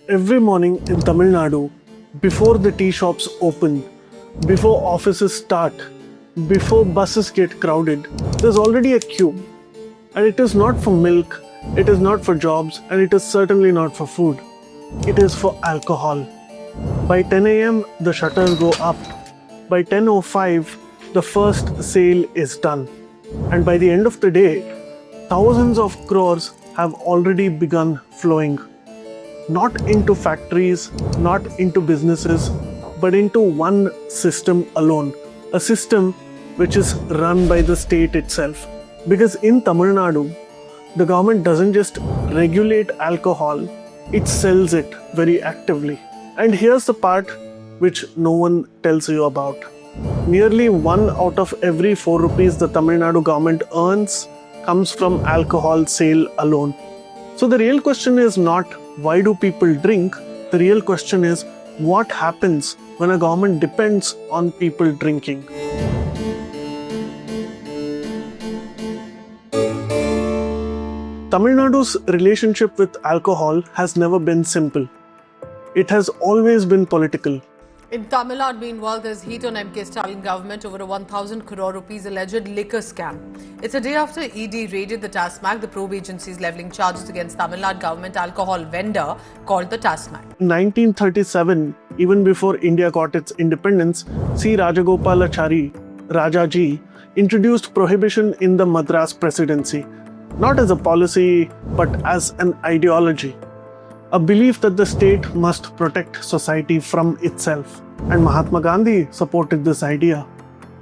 Every morning in Tamil Nadu, before the tea shops open, before offices start, before buses get crowded, there's already a queue. And it is not for milk, it is not for jobs, and it is certainly not for food. It is for alcohol. By 10 a.m., the shutters go up. By 10:05, the first sale is done. And by the end of the day, thousands of crores have already begun flowing. Not into factories, not into businesses, but into one system alone. A system which is run by the state itself. Because in Tamil Nadu, the government doesn't just regulate alcohol, it sells it very actively. And here's the part which no one tells you about. Nearly 1 out of every 4 rupees the Tamil Nadu government earns comes from alcohol sale alone. So the real question is not why do people drink? The real question is what happens when a government depends on people drinking? Tamil Nadu's relationship with alcohol has never been simple. It has always been political. In Tamil Nadu, meanwhile, there's heat on MK Stalin government over a 1,000 crore rupees alleged liquor scam. It's a day after ED raided the TASMAC, the probe agency is levelling charges against Tamil Nadu government alcohol vendor called the TASMAC. In 1937, even before India got its independence, C. Rajagopalachari, Rajaji, introduced prohibition in the Madras presidency, not as a policy, but as an ideology. A belief that the state must protect society from itself. And Mahatma Gandhi supported this idea.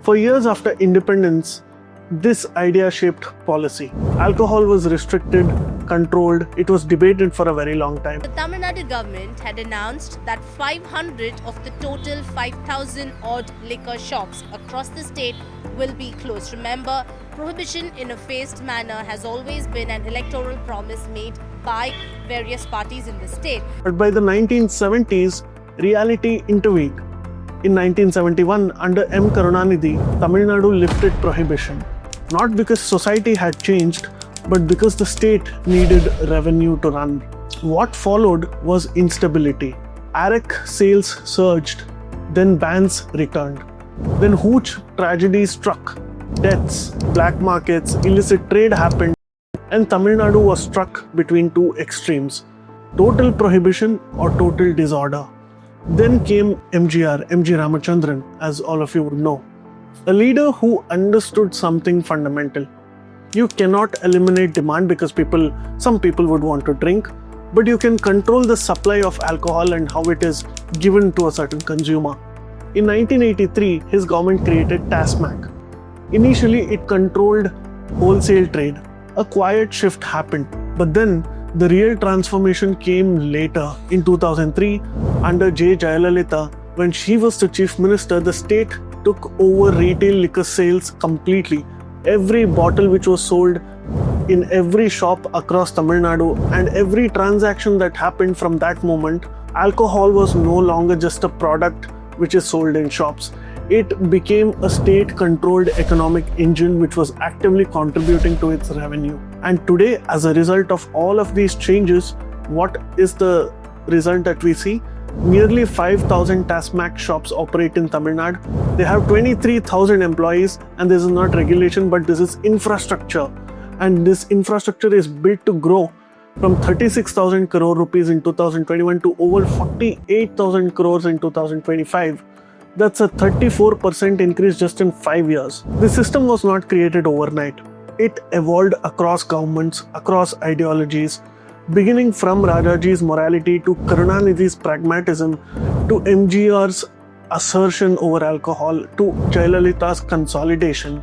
For years after independence, this idea shaped policy. Alcohol was restricted, controlled, it was debated for a very long time. The Tamil Nadu government had announced that 500 of the total 5,000 odd liquor shops across the state will be closed. Remember, prohibition in a phased manner has always been an electoral promise made by various parties in the state. But by the 1970s, reality intervened. In 1971, under M. Karunanidhi, Tamil Nadu lifted prohibition. Not because society had changed, but because the state needed revenue to run. What followed was instability. Arak sales surged, then bans returned. Then hooch tragedy struck. Deaths, black markets, illicit trade happened, and Tamil Nadu was struck between two extremes: total prohibition or total disorder. Then came MGR, MG Ramachandran, as all of you would know. A leader who understood something fundamental. You cannot eliminate demand because some people would want to drink, but you can control the supply of alcohol and how it is given to a certain consumer. In 1983, his government created TASMAC. Initially, it controlled wholesale trade. A quiet shift happened, but then the real transformation came later. In 2003, under J. Jayalalitha, when she was the chief minister, the state took over retail liquor sales completely. Every bottle which was sold in every shop across Tamil Nadu and every transaction that happened from that moment, alcohol was no longer just a product which is sold in shops. It became a state-controlled economic engine which was actively contributing to its revenue. And today, as a result of all of these changes, what is the result that we see? Nearly 5,000 TASMAC shops operate in Tamil Nadu. They have 23,000 employees, and this is not regulation, but this is infrastructure. And this infrastructure is built to grow from 36,000 crore rupees in 2021 to over 48,000 crores in 2025. That's a 34% increase just in 5 years. The system was not created overnight. It evolved across governments, across ideologies, beginning from Rajaji's morality to Karunanidhi's pragmatism to MGR's assertion over alcohol to Jayalalitha's consolidation.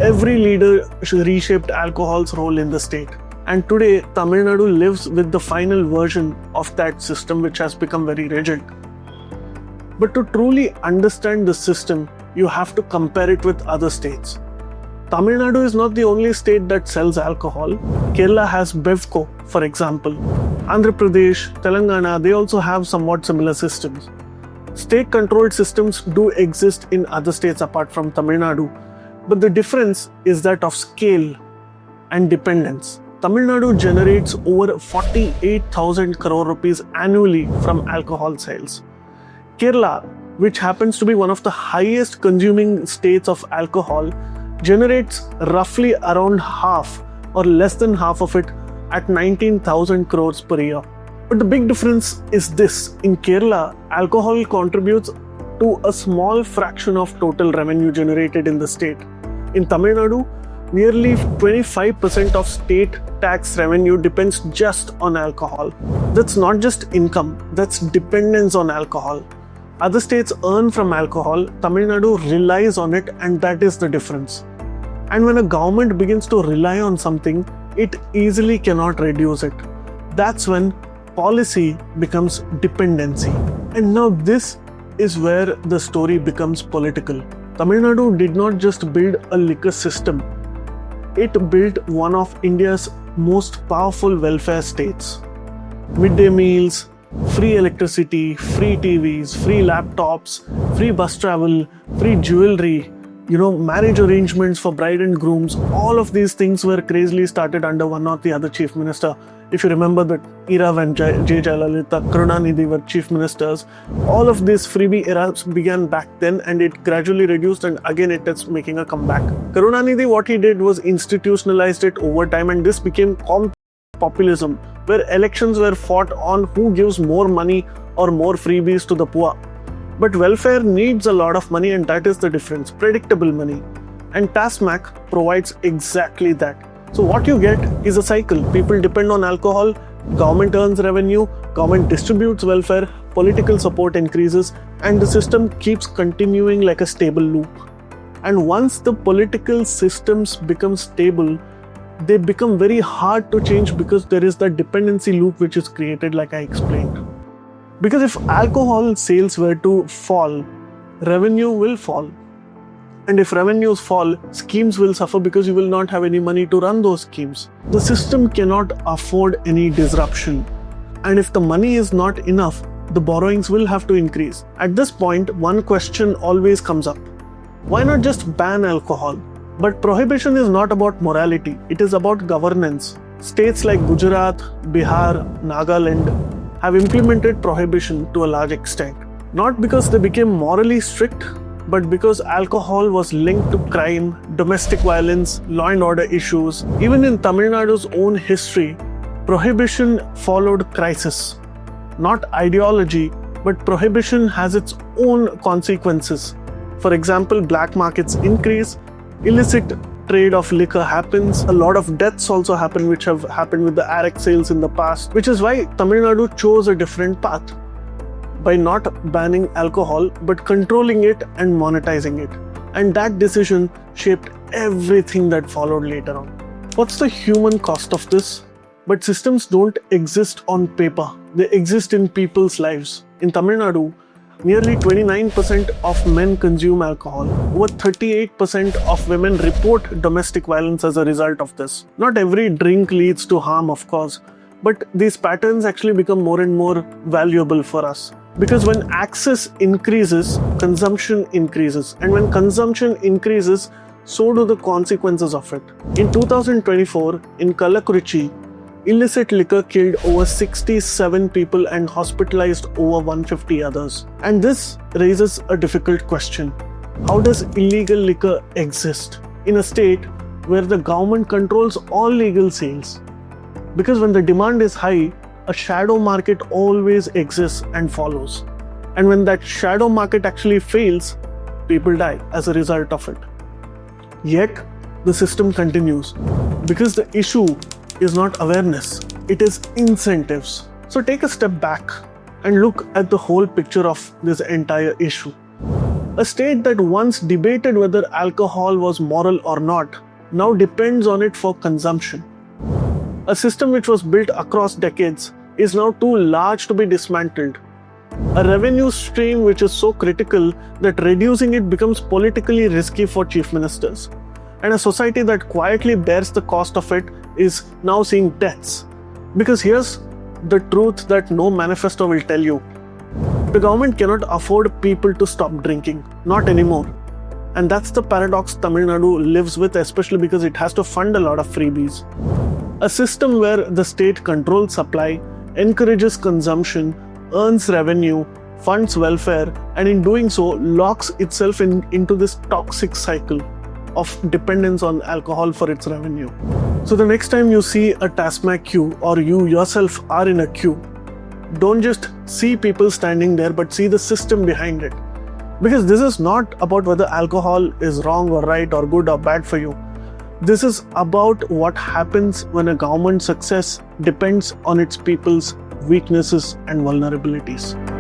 Every leader reshaped alcohol's role in the state. And today, Tamil Nadu lives with the final version of that system which has become very rigid. But to truly understand the system, you have to compare it with other states. Tamil Nadu is not the only state that sells alcohol. Kerala has Bevco, for example. Andhra Pradesh, Telangana, they also have somewhat similar systems. State-controlled systems do exist in other states apart from Tamil Nadu, but the difference is that of scale and dependence. Tamil Nadu generates over 48,000 crore rupees annually from alcohol sales. Kerala, which happens to be one of the highest consuming states of alcohol, generates roughly around half or less than half of it at 19,000 crores per year. But the big difference is this: in Kerala, alcohol contributes to a small fraction of total revenue generated in the state. In Tamil Nadu, nearly 25% of state tax revenue depends just on alcohol. That's not just income, that's dependence on alcohol. Other states earn from alcohol, Tamil Nadu relies on it, and that is the difference. And when a government begins to rely on something, it easily cannot reduce it. That's when policy becomes dependency. And now this is where the story becomes political. Tamil Nadu did not just build a liquor system, it built one of India's most powerful welfare states. Midday meals, free electricity, free TVs, free laptops, free bus travel, free jewelry, marriage arrangements for bride and grooms. All of these things were crazily started under one or the other chief minister. If you remember that era when J. Jayalalitha, Karunanidhi were chief ministers, all of these freebie eras began back then, and it gradually reduced, and again it is making a comeback. Karunanidhi, what he did was institutionalized it over time, and this became populism, where elections were fought on who gives more money or more freebies to the poor. But welfare needs a lot of money, and that is the difference, predictable money. And TASMAC provides exactly that. So what you get is a cycle. People depend on alcohol, government earns revenue, government distributes welfare, political support increases, and the system keeps continuing like a stable loop. And once the political systems become stable, they become very hard to change because there is that dependency loop which is created, like I explained. Because if alcohol sales were to fall, revenue will fall. And if revenues fall, schemes will suffer because you will not have any money to run those schemes. The system cannot afford any disruption. And if the money is not enough, the borrowings will have to increase. At this point, one question always comes up. Why not just ban alcohol? But prohibition is not about morality, it is about governance. States like Gujarat, Bihar, Nagaland have implemented prohibition to a large extent. Not because they became morally strict, but because alcohol was linked to crime, domestic violence, law and order issues. Even in Tamil Nadu's own history, prohibition followed crisis. Not ideology, but prohibition has its own consequences. For example, black markets increase, illicit trade of liquor happens, a lot of deaths also happen which have happened with the arak sales in the past, which is why Tamil Nadu chose a different path by not banning alcohol but controlling it and monetizing it. And that decision shaped everything that followed later on. What's the human cost of this? But systems don't exist on paper, they exist in people's lives. In Tamil Nadu, nearly 29% of men consume alcohol. Over 38% of women report domestic violence as a result of this. Not every drink leads to harm, of course, but these patterns actually become more and more valuable for us. Because when access increases, consumption increases. And when consumption increases, so do the consequences of it. In 2024, in Kallakurichi, illicit liquor killed over 67 people and hospitalized over 150 others. And this raises a difficult question. How does illegal liquor exist in a state where the government controls all legal sales? Because when the demand is high, a shadow market always exists and follows. And when that shadow market actually fails, people die as a result of it. Yet, the system continues because the issue is not awareness, it is incentives. So take a step back and look at the whole picture of this entire issue. A state that once debated whether alcohol was moral or not now depends on it for consumption. A system which was built across decades is now too large to be dismantled. A revenue stream which is so critical that reducing it becomes politically risky for chief ministers. And a society that quietly bears the cost of it is now seeing deaths. Because here's the truth that no manifesto will tell you. The government cannot afford people to stop drinking. Not anymore. And that's the paradox Tamil Nadu lives with, especially because it has to fund a lot of freebies. A system where the state controls supply, encourages consumption, earns revenue, funds welfare, and in doing so locks itself into this toxic cycle of dependence on alcohol for its revenue. So the next time you see a TASMAC queue or you yourself are in a queue, don't just see people standing there, but see the system behind it. Because this is not about whether alcohol is wrong or right or good or bad for you. This is about what happens when a government's success depends on its people's weaknesses and vulnerabilities.